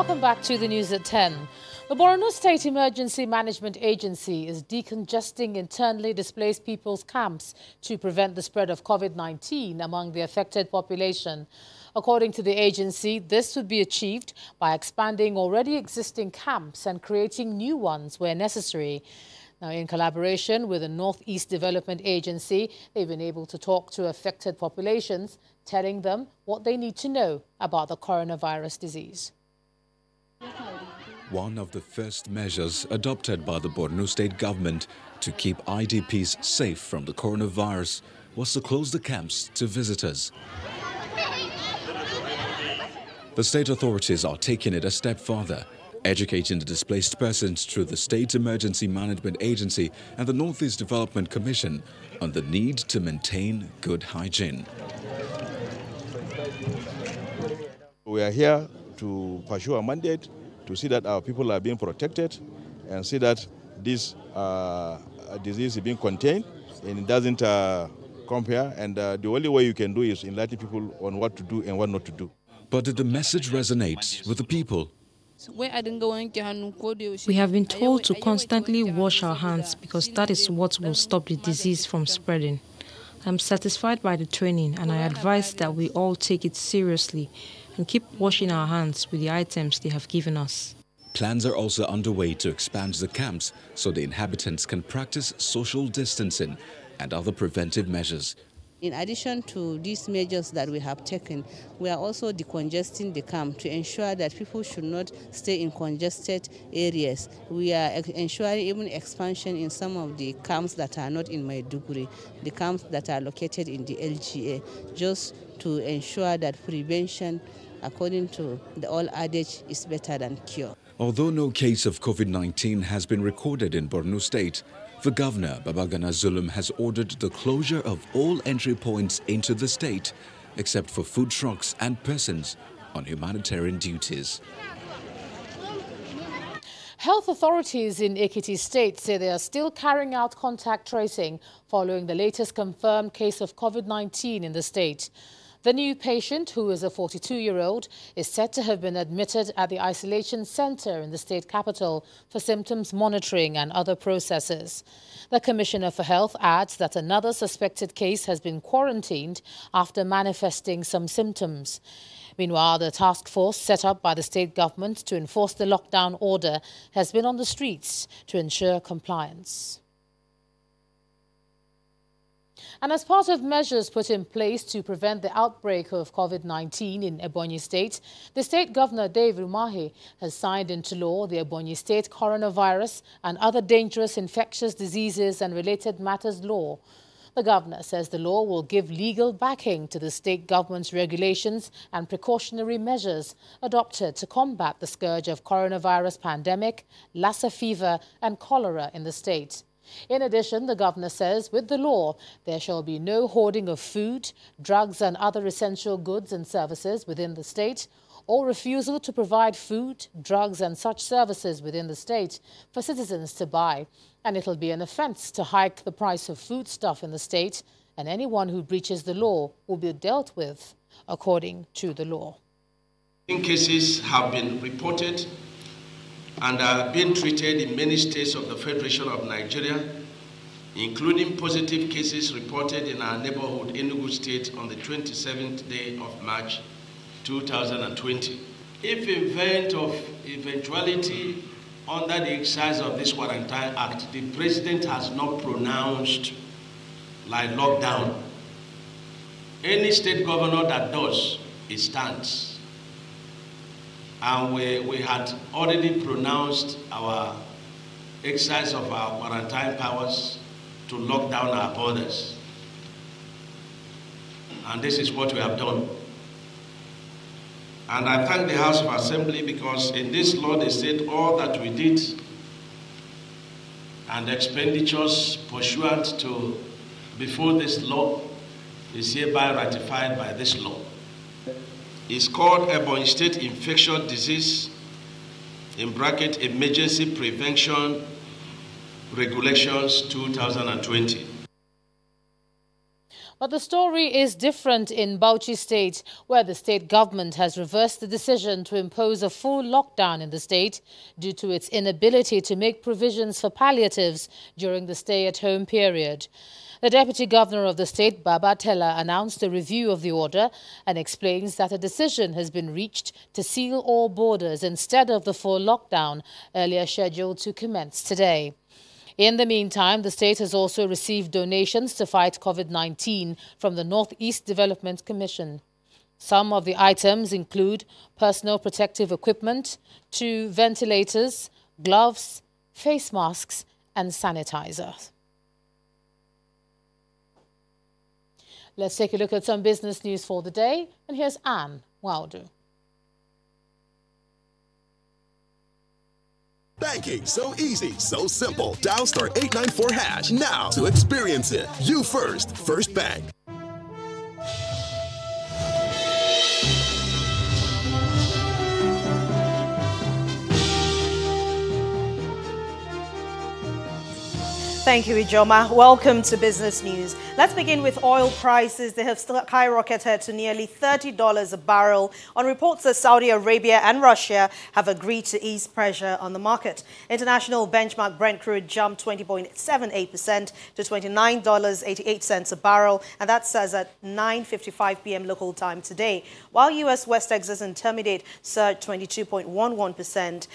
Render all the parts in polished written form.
Welcome back to the news at 10. The Borno State Emergency Management Agency is decongesting internally displaced people's camps to prevent the spread of COVID-19 among the affected population. According to the agency, this would be achieved by expanding already existing camps and creating new ones where necessary. Now, in collaboration with the Northeast Development Agency, they've been able to talk to affected populations, telling them what they need to know about the coronavirus disease. One of the first measures adopted by the Borno State government to keep IDPs safe from the coronavirus was to close the camps to visitors. The state authorities are taking it a step further, educating the displaced persons through the State Emergency Management Agency and the Northeast Development Commission on the need to maintain good hygiene. We are here to pursue our mandate, to see that our people are being protected and see that this disease is being contained and it doesn't come here. And the only way you can do is enlighten people on what to do and what not to do. But did the message resonate with the people? We have been told to constantly wash our hands because that is what will stop the disease from spreading. I'm satisfied by the training and I advise that we all take it seriously and keep washing our hands with the items they have given us. Plans are also underway to expand the camps so the inhabitants can practice social distancing and other preventive measures. In addition to these measures that we have taken, we are also decongesting the camp to ensure that people should not stay in congested areas. We are ensuring even expansion in some of the camps that are not in Maiduguri, the camps that are located in the LGA, just to ensure that prevention, according to the old adage, is better than cure. Although no case of COVID-19 has been recorded in Borno State, the governor, Babagana Zulum, has ordered the closure of all entry points into the state, except for food trucks and persons on humanitarian duties. Health authorities in Ekiti State say they are still carrying out contact tracing following the latest confirmed case of COVID-19 in the state. The new patient, who is a 42-year-old, is said to have been admitted at the isolation center in the state capital for symptoms monitoring and other processes. The Commissioner for Health adds that another suspected case has been quarantined after manifesting some symptoms. Meanwhile, the task force set up by the state government to enforce the lockdown order has been on the streets to ensure compliance. And as part of measures put in place to prevent the outbreak of COVID-19 in Ebonyi State, the state governor, Dave Umahi, has signed into law the Ebonyi State Coronavirus and Other Dangerous Infectious Diseases and Related Matters Law. The governor says the law will give legal backing to the state government's regulations and precautionary measures adopted to combat the scourge of coronavirus pandemic, Lassa fever and cholera in the state. In addition, the governor says with the law, there shall be no hoarding of food, drugs and other essential goods and services within the state, or refusal to provide food, drugs and such services within the state for citizens to buy. And it'll be an offence to hike the price of foodstuff in the state, and anyone who breaches the law will be dealt with according to the law. Cases have been reported and are being treated in many states of the Federation of Nigeria, including positive cases reported in our neighborhood, Enugu State, on the 27th day of March 2020. If in event of eventuality under the exercise of this Quarantine Act, the President has not pronounced like lockdown, any state governor that does, it stands. And we had already pronounced our exercise of our quarantine powers to lock down our borders. And this is what we have done. And I thank the House of Assembly because in this law they said all that we did and expenditures pursuant to before this law is hereby ratified by this law. It's called Ebonyi State Infectious Disease, in bracket, Emergency Prevention Regulations 2020. But the story is different in Bauchi State, where the state government has reversed the decision to impose a full lockdown in the state due to its inability to make provisions for palliatives during the stay-at-home period. The Deputy Governor of the state, Baba Tella, announced a review of the order and explains that a decision has been reached to seal all borders instead of the full lockdown earlier scheduled to commence today. In the meantime, the state has also received donations to fight COVID-19 from the Northeast Development Commission. Some of the items include personal protective equipment, 2 ventilators, gloves, face masks and sanitizers. Let's take a look at some business news for the day, and here's Anne Wilder. Banking, so easy, so simple. Dial *894# now to experience it. You first, First Bank. Thank you, Ijoma. Welcome to Business News. Let's begin with oil prices. They have skyrocketed to nearly $30 a barrel on reports that Saudi Arabia and Russia have agreed to ease pressure on the market. International benchmark Brent crude jumped 20.78% to $29.88 a barrel, and that's as at 9:55 p.m. local time today, while U.S. West Texas Intermediate surged 22.11%.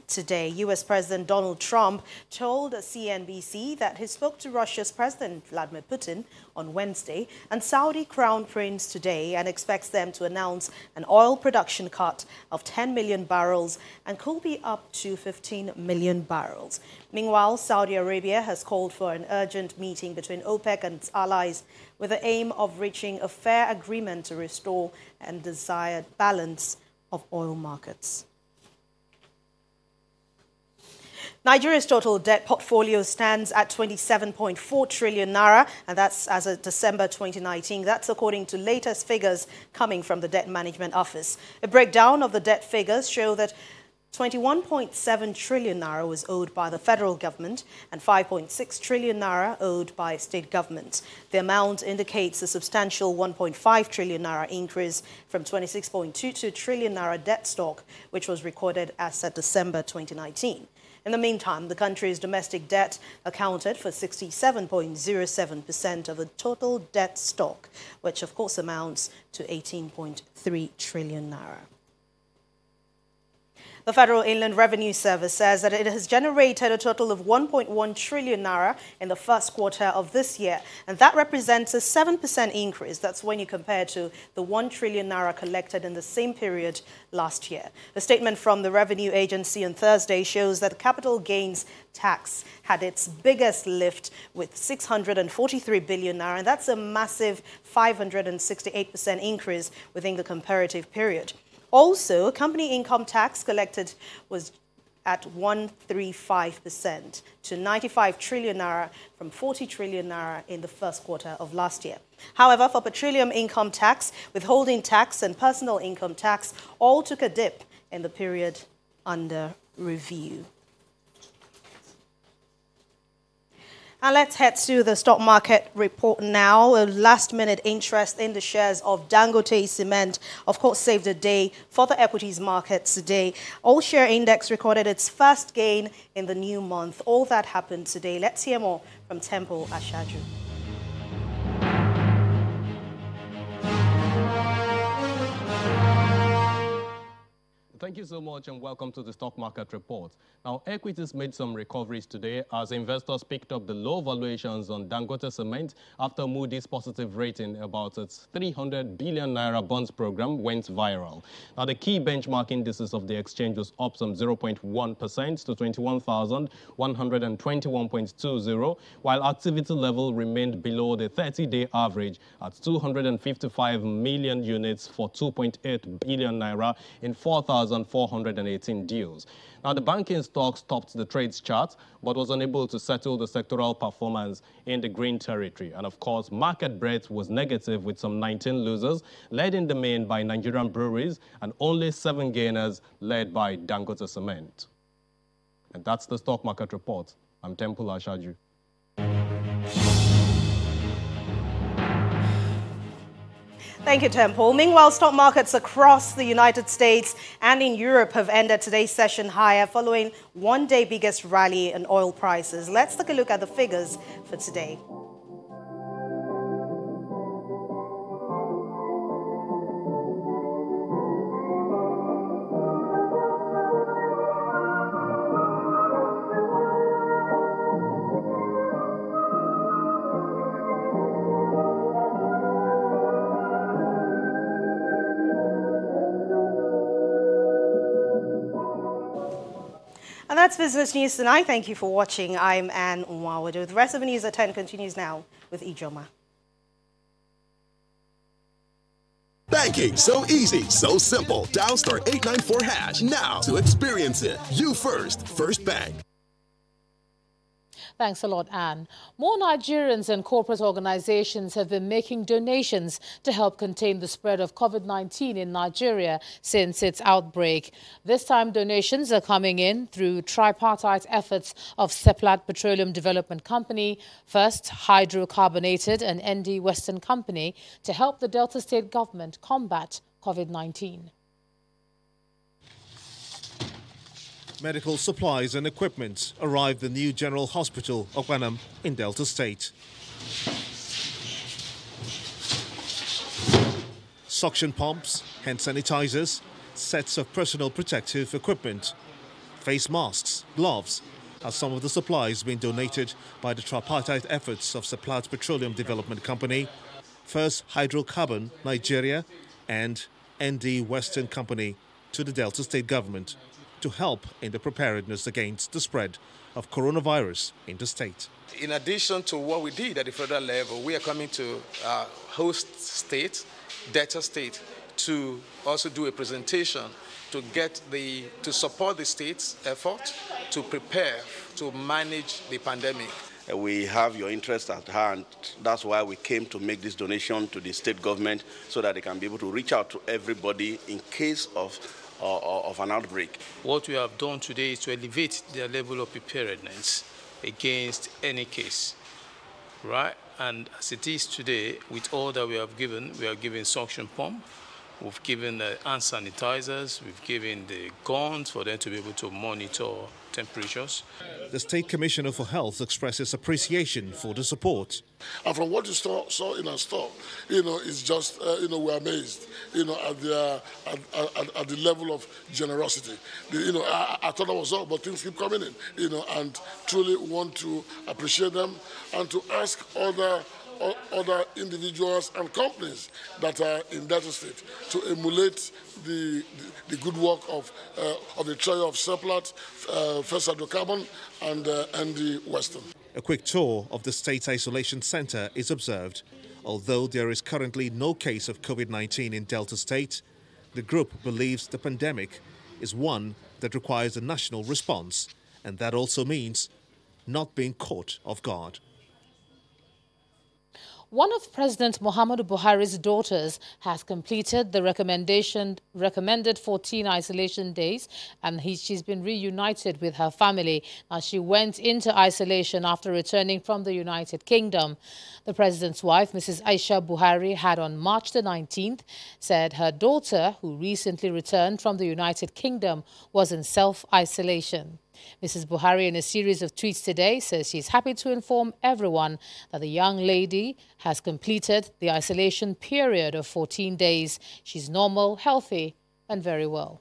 Today, U.S. President Donald Trump told CNBC that he spoke to Russia's President Vladimir Putin on Wednesday and Saudi Crown Prince today and expects them to announce an oil production cut of 10 million barrels and could be up to 15 million barrels. Meanwhile, Saudi Arabia has called for an urgent meeting between OPEC and its allies with the aim of reaching a fair agreement to restore and desired balance of oil markets. Nigeria's total debt portfolio stands at 27.4 trillion naira, and that's as of December 2019. That's according to latest figures coming from the Debt Management Office. A breakdown of the debt figures show that 21.7 trillion naira was owed by the federal government and 5.6 trillion naira owed by state governments. The amount indicates a substantial 1.5 trillion naira increase from 26.22 trillion naira debt stock, which was recorded as of December 2019. In the meantime, the country's domestic debt accounted for 67.07% of the total debt stock, which of course amounts to 18.3 trillion naira. The Federal Inland Revenue Service says that it has generated a total of 1.1 trillion naira in the first quarter of this year, and that represents a 7% increase. That's when you compare to the 1 trillion naira collected in the same period last year. A statement from the Revenue Agency on Thursday shows that capital gains tax had its biggest lift with 643 billion naira, and that's a massive 568% increase within the comparative period. Also, company income tax collected was at 135% to 95 trillion naira from 40 trillion naira in the first quarter of last year. However, for petroleum income tax, withholding tax and personal income tax all took a dip in the period under review. And let's head to the stock market report now. A last-minute interest in the shares of Dangote Cement, of course, saved the day for the equities markets today. All-share index recorded its first gain in the new month. All that happened today. Let's hear more from Temple Ashaju. Thank you so much and welcome to the Stock Market Report. Now, equities made some recoveries today as investors picked up the low valuations on Dangote Cement after Moody's positive rating about its 300 billion naira bonds program went viral. Now, the key benchmark indices of the exchange was up some 0.1% to 21,121.20, while activity level remained below the 30-day average at 255 million units for 2.8 billion naira in 4,418 deals. Now, the banking stocks topped the trades chart, but was unable to settle the sectoral performance in the green territory. And of course, market breadth was negative with some 19 losers, led in the main by Nigerian breweries, and only 7 gainers led by Dangote Cement. And that's the Stock Market Report. I'm Temple Ashaju. Thank you, Temple. Meanwhile, stock markets across the United States and in Europe have ended today's session higher following one-day biggest rally in oil prices. Let's take a look at the figures for today. And that's Business News tonight. Thank you for watching. I'm Anne Umahi. The rest of the news at 10 continues now with Ijoma. Banking so easy, so simple. Dial star 894 hash now to experience it. You first, First Bank. Thanks a lot, Anne. More Nigerians and corporate organizations have been making donations to help contain the spread of COVID-19 in Nigeria since its outbreak. This time, donations are coming in through tripartite efforts of Seplat Petroleum Development Company, First Hydrocarbonated and ND Western Company to help the Delta State government combat COVID-19. Medical supplies and equipment arrived at the new General Hospital of Wanam in Delta State. Suction pumps, hand sanitizers, sets of personal protective equipment, face masks, gloves are some of the supplies being donated by the tripartite efforts of Seplat Petroleum Development Company, First Hydrocarbon Nigeria and ND Western Company to the Delta State government to help in the preparedness against the spread of coronavirus in the state. In addition to what we did at the federal level, we are coming to host state, Delta State, to also do a presentation to support the state's effort to prepare to manage the pandemic. We have your interest at hand. That's why we came to make this donation to the state government so that they can be able to reach out to everybody in case of an outbreak. What we have done today is to elevate their level of preparedness against any case, right? And as it is today, with all that we are giving suction pump, we've given the hand sanitizers, we've given the guns for them to be able to monitor temperatures. The State Commissioner for Health expresses appreciation for the support. And from what you saw in our store, it's just, we're amazed, at the level of generosity. I thought that was all, but things keep coming in, and truly want to appreciate them and to ask other individuals and companies that are in Delta State to emulate the good work of the trio of Seplat, First Hydrocarbon, and ND Western. A quick tour of the state's isolation center is observed. Although there is currently no case of COVID-19 in Delta State, the group believes the pandemic is one that requires a national response, and that also means not being caught off guard. One of President Muhammadu Buhari's daughters has completed the recommended 14 isolation days, and she's been reunited with her family as she went into isolation after returning from the United Kingdom. The president's wife, Mrs. Aisha Buhari, had on March the 19th said her daughter, who recently returned from the United Kingdom, was in self-isolation. Mrs. Buhari, in a series of tweets today, says she's happy to inform everyone that the young lady has completed the isolation period of 14 days. She's normal, healthy, and very well.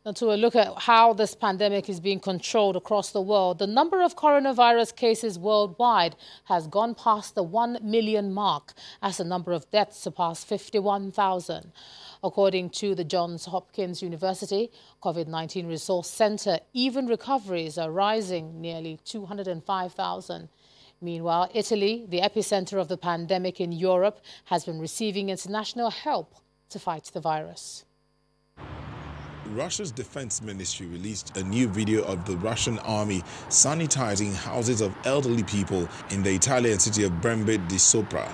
Now, to a look at how this pandemic is being controlled across the world, the number of coronavirus cases worldwide has gone past the 1 million mark as the number of deaths surpassed 51,000. According to the Johns Hopkins University COVID-19 Resource Center, even recoveries are rising nearly 205,000. Meanwhile, Italy, the epicenter of the pandemic in Europe, has been receiving international help to fight the virus. Russia's defense ministry released a new video of the Russian army sanitizing houses of elderly people in the Italian city of Brembe di Sopra.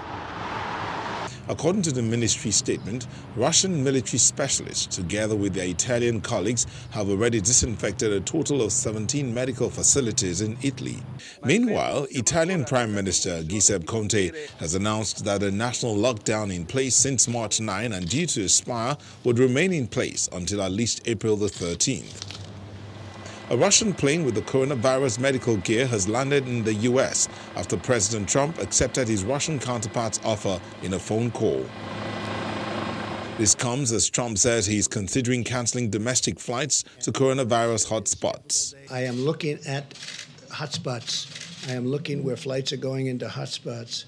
According to the ministry statement, Russian military specialists, together with their Italian colleagues, have already disinfected a total of 17 medical facilities in Italy. Meanwhile, Italian Prime Minister Giuseppe Conte has announced that a national lockdown in place since March 9 and due to expire would remain in place until at least April the 13th. A Russian plane with the coronavirus medical gear has landed in the U.S. after President Trump accepted his Russian counterpart's offer in a phone call. This comes as Trump says he's considering cancelling domestic flights to coronavirus hotspots. I am looking at hotspots. I am looking where flights are going into hotspots.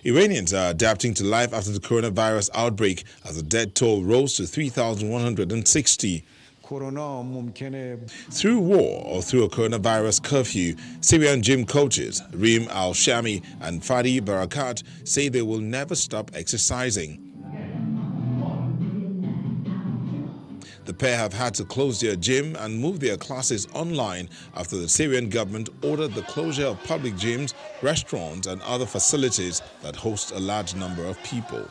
Iranians are adapting to life after the coronavirus outbreak as the death toll rose to 3,160. Through war or through a coronavirus curfew, Syrian gym coaches Reem Al-Shami and Fadi Barakat say they will never stop exercising. The pair have had to close their gym and move their classes online after the Syrian government ordered the closure of public gyms, restaurants and other facilities that host a large number of people.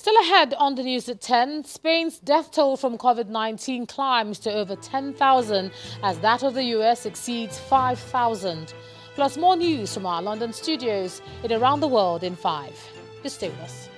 Still ahead on the news at 10, Spain's death toll from COVID-19 climbs to over 10,000 as that of the US exceeds 5,000. Plus more news from our London studios and around the world in 5. Just stay with us.